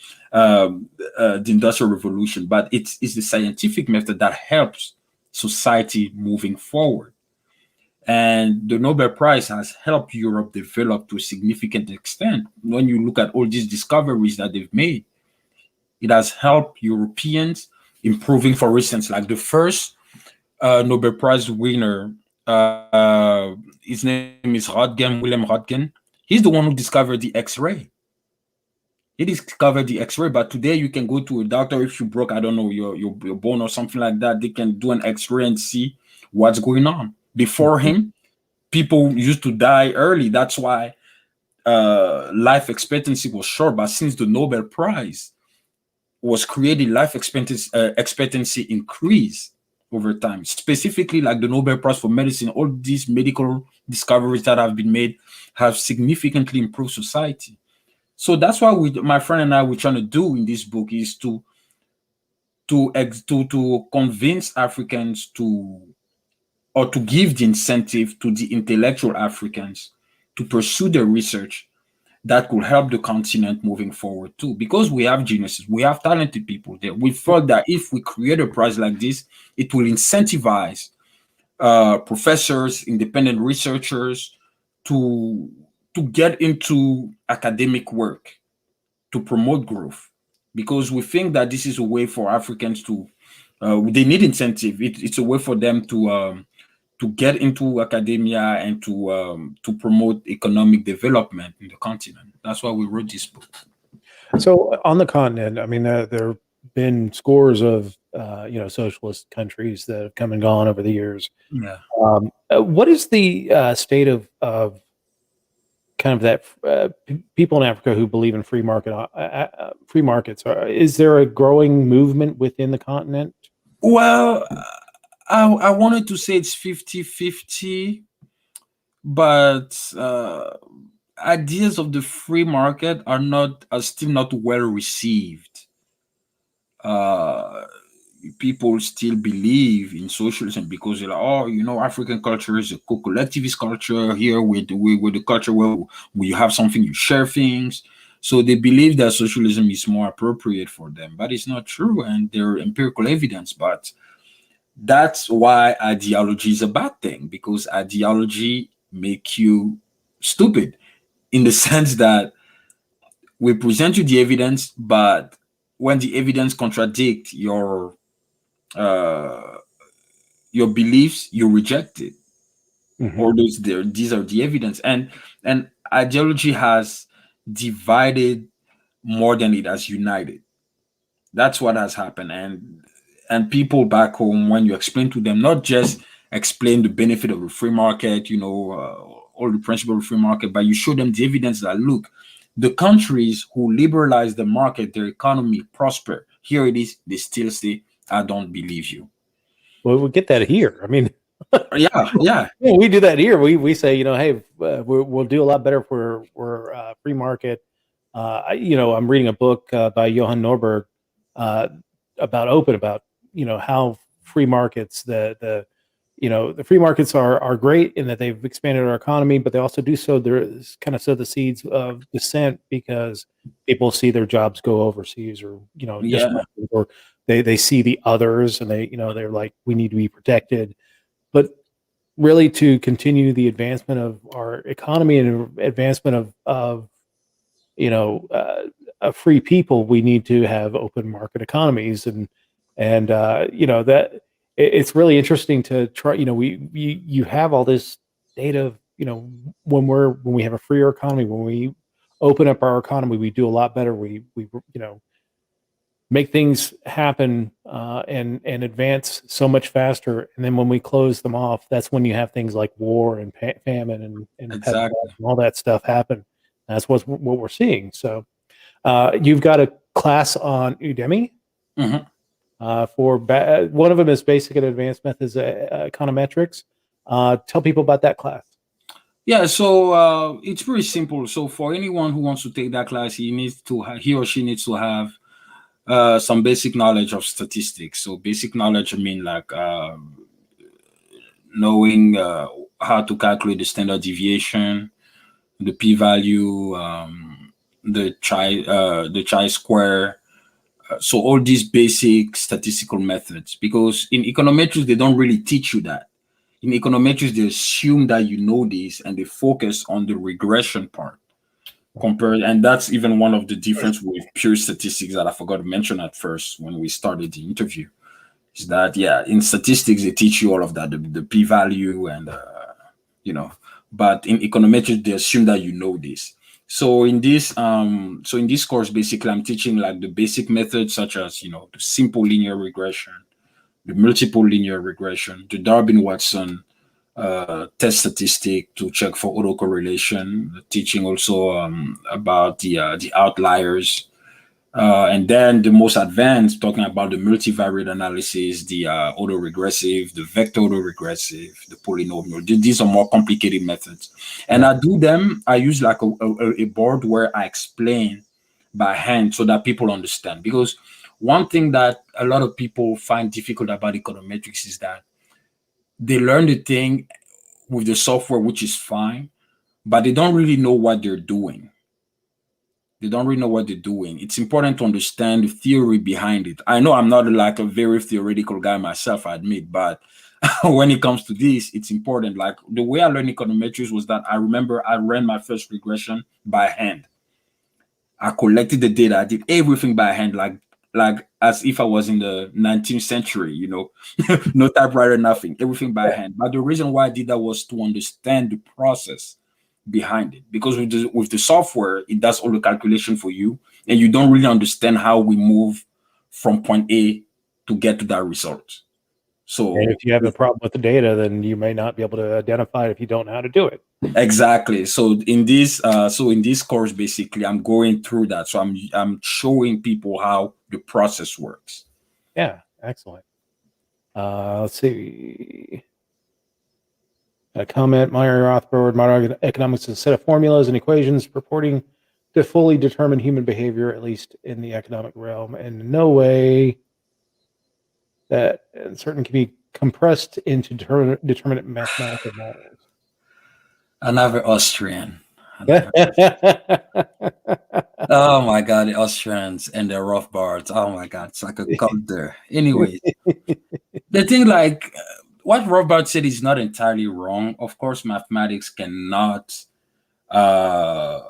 Industrial Revolution. But it's the scientific method that helps society moving forward. And the Nobel Prize has helped Europe develop to a significant extent. When you look at all these discoveries that they've made, it has helped Europeans improving, for instance, like the first Nobel Prize winner, his name is William Röntgen. He's the one who discovered the X-ray. He discovered the X-ray, but today you can go to a doctor if you broke, I don't know, your bone or something like that. They can do an X-ray and see what's going on. Before him, people used to die early. That's why life expectancy was short. But since the Nobel Prize was created, life expectancy increased over time. Specifically, like the Nobel Prize for medicine, all these medical discoveries that have been made have significantly improved society. So that's why my friend and I, we're trying to do in this book is to convince Africans to give the incentive to the intellectual Africans to pursue the research that could help the continent moving forward too. Because we have geniuses, we have talented people there. We felt that if we create a prize like this, it will incentivize professors, independent researchers to get into academic work to promote growth. Because we think that this is a way for Africans to they need incentive. It's a way for them to get into academia and to promote economic development in the continent. That's why we wrote this book. So on the continent, I mean, there have been scores of socialist countries that have come and gone over the years. Yeah. What is the state of kind of that people in Africa who believe in free markets? Is there a growing movement within the continent? Well, I wanted to say it's 50-50, but ideas of the free market are still not well received. People still believe in socialism because they're like, oh, African culture is a collectivist culture. Here with the culture where you have something, you share things. So they believe that socialism is more appropriate for them, but it's not true, and there are empirical evidence. But that's why ideology is a bad thing, because ideology make you stupid in the sense that we present you the evidence, but when the evidence contradict uh, your beliefs, you reject it. Mm-hmm. Or these are the evidence, and ideology has divided more than it has united. That's what has happened, and people back home, when you explain to them, not just explain the benefit of a free market, all the principle of free market, but you show them the evidence that look, the countries who liberalize the market, their economy prosper. Here it is. They still say, "I don't believe you." Well, we get that here. I mean, Yeah. we do that here. We say, hey, we'll do a lot better if we're free market. I'm reading a book by Johann Norberg about how free markets the free markets are great in that they've expanded our economy, but they also do so sow the seeds of dissent because people see their jobs go overseas, or Yeah. or they see the others, and they're like, we need to be protected. But really, to continue the advancement of our economy and advancement of a free people, we need to have open market economies, and that it's really interesting to try. You have all this data of, when we have a freer economy, when we open up our economy, we do a lot better. We make things happen and advance so much faster. And then when we close them off, that's when you have things like war and famine and Exactly. all that stuff happen. That's what we're seeing. So you've got a class on Udemy for one of them is basic and advanced methods, econometrics. Tell people about that class. Yeah, so it's pretty simple. So for anyone who wants to take that class, he or she needs to have some basic knowledge of statistics. So basic knowledge, I mean, like knowing how to calculate the standard deviation, the p-value, the chi-square. So all these basic statistical methods, because in econometrics they don't really teach you that. In econometrics, they assume that you know this and they focus on the regression part compared, and that's even one of the difference with pure statistics that I forgot to mention at first when we started the interview. Is that, yeah, in statistics they teach you all of that, the p-value and you know, but in econometrics they assume that you know this. So in this course, basically I'm teaching like the basic methods such as, you know, the simple linear regression, the multiple linear regression, the Darwin-Watson test statistic to check for autocorrelation, teaching also about the outliers, and then the most advanced, talking about the multivariate analysis, the autoregressive, the vector autoregressive, the polynomial. These are more complicated methods. And Yeah. I do them, I use like a board where I explain by hand so that people understand. Because one thing that a lot of people find difficult about econometrics is that they learn the thing with the software, which is fine, but they don't really know what they're doing. They don't really know what they're doing. It's important to understand the theory behind it. I know I'm not like a very theoretical guy myself, I admit, but when it comes to this, it's important. Like the way I learned econometrics was that I remember I ran my first regression by hand. I collected the data. I did everything by hand, like as if I was in the 19th century, you know, no typewriter, nothing, everything by hand. But the reason why I did that was to understand the process behind it, because with the software it does all the calculation for you and you don't really understand how we move from point A to get to that result. And So if you have a problem with the data, then you may not be able to identify it if you don't know how to do it. exactly, so in this course basically I'm going through that, so I'm showing people how the process works. Yeah, excellent. Let's see. A comment, Meyer Rothbard, modern economics is a set of formulas and equations purporting to fully determine human behavior, at least in the economic realm, and in no way that certain can be compressed into determinate mathematical models. Another Austrian. Another. Yeah. Oh my God, the Austrians and their Rothbards. Oh my God, it's like a cult there. Anyways, the thing, like what Rothbard said is not entirely wrong. Of course, mathematics cannot uh,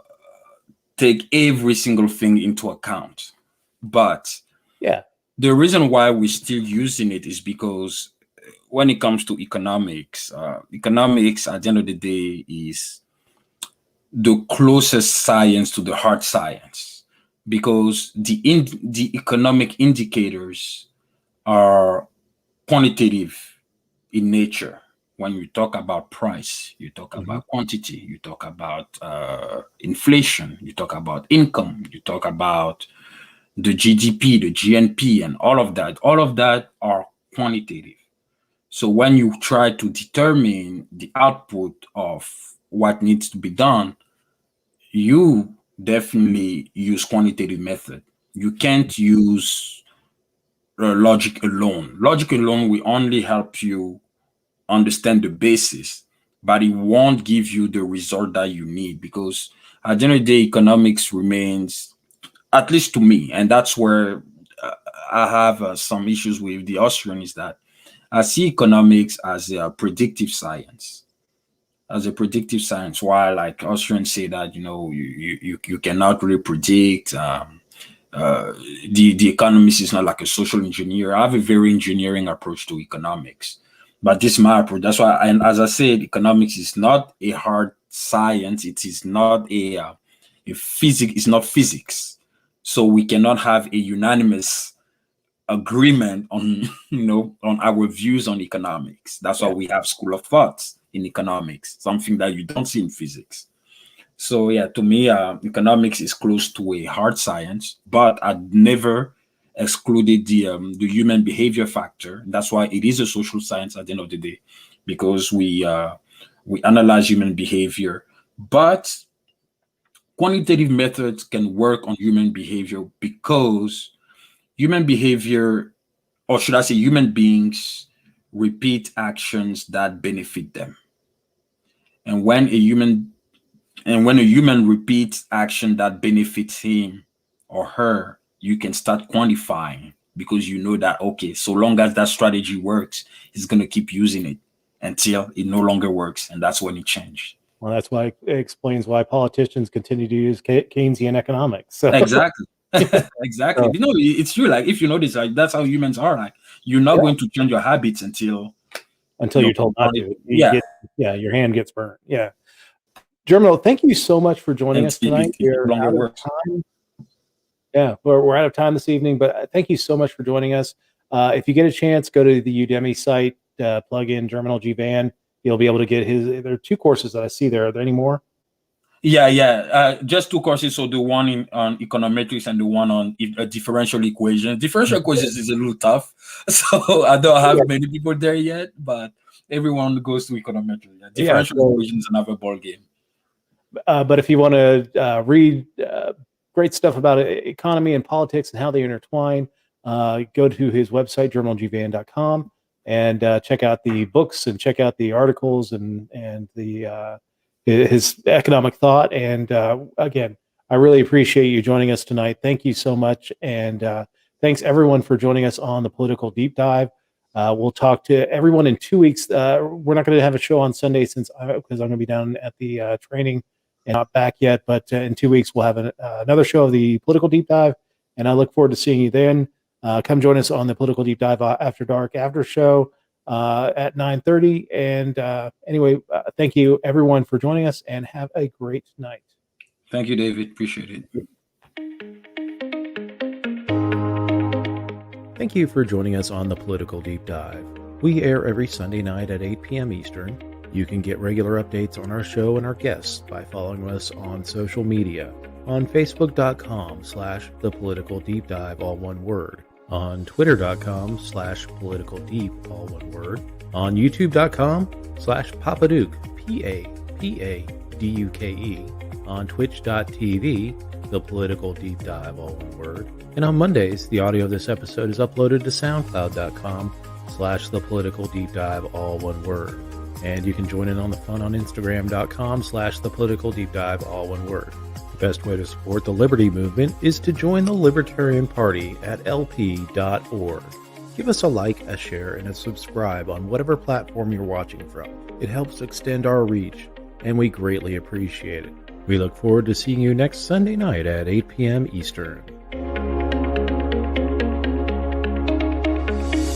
take every single thing into account, but Yeah. the reason why we're still using it is because when it comes to economics, economics at the end of the day is the closest science to the hard science, because the economic indicators are quantitative in nature. When you talk about price, you talk Mhm. about quantity, you talk about inflation, you talk about income, you talk about the GDP, the GNP, and all of that. All of that are quantitative. So when you try to determine the output of what needs to be done, you definitely use quantitative method. You can't use logic alone. Logic alone will only help you understand the basis, but it won't give you the result that you need, because at the end of the day, economics remains, at least to me, and that's where I have some issues with the Austrian, is that I see economics as a predictive science. As a predictive science, while like Austrians say that, you know, you cannot really predict. Uh, the economist is not like a social engineer. I have a very engineering approach to economics, but this is my approach. That's why, and as I said, economics is not a hard science. It is not a physics. It's not physics. So we cannot have a unanimous agreement on on our views on economics. That's why Yeah. we have school of thoughts in economics, something that you don't see in physics. So yeah, to me, economics is close to a hard science, but I never excluded the human behavior factor. That's why it is a social science at the end of the day, because we analyze human behavior. But quantitative methods can work on human behavior because human behavior, or should I say, human beings repeat actions that benefit them. And when a human repeats action that benefits him or her, you can start quantifying, because you know that, okay, so long as that strategy works, he's going to keep using it. until it no longer works. And that's when it changed. Well, that's why it explains why politicians continue to use Keynesian economics. So, Exactly. Exactly. so, You know, it's true. Like, if you notice, like, that's how humans are. Like, you're not yeah, going to change your habits until, you're told not to. yeah, Your hand gets burnt. Yeah. Germinal, thank you so much for joining us until tonight. it no We're longer out of works. time. Yeah, we're out of time this evening, but thank you so much for joining us. If you get a chance, go to the Udemy site, plug in Germinal G Van. You'll be able to get there are 2 courses that I see there. Are there any more? Yeah. Just 2 courses. So the one on econometrics and the one on differential equations. Differential equations is a little tough, so I don't have many people there yet. But everyone goes to econometrics. Yeah, differential equations is another ball game. But if you want to read great stuff about economy and politics and how they intertwine, go to his website, germinalgvan.com, and check out the books and check out the articles and the his economic thought. And again, I really appreciate you joining us tonight. Thank you so much. And thanks everyone for joining us on the Political Deep Dive. We'll talk to everyone in 2 weeks. We're not going to have a show on Sunday because I'm going to be down at the training and not back yet. But in 2 weeks, we'll have another show of the Political Deep Dive. And I look forward to seeing you then. Come join us on the Political Deep Dive After Dark after show at 9:30. And anyway, thank you everyone for joining us and have a great night. Thank you, David. Appreciate it. Thank you for joining us on the Political Deep Dive. We air every Sunday night at 8 p.m. Eastern. You can get regular updates on our show and our guests by following us on social media on Facebook.com/ThePoliticalDeepDive, all one word, on Twitter.com/PoliticalDeep, all one word, on YouTube.com/Papaduke, PAPADUKE, on Twitch.tv, The Political Deep Dive, all one word, and on Mondays, the audio of this episode is uploaded to SoundCloud.com/The Political Deep Dive, all one word. And you can join in on the fun on Instagram.com/The Political Deep Dive, all one word. The best way to support the Liberty Movement is to join the Libertarian Party at lp.org. Give us a like, a share, and a subscribe on whatever platform you're watching from. It helps extend our reach, and we greatly appreciate it. We look forward to seeing you next Sunday night at 8 p.m. Eastern.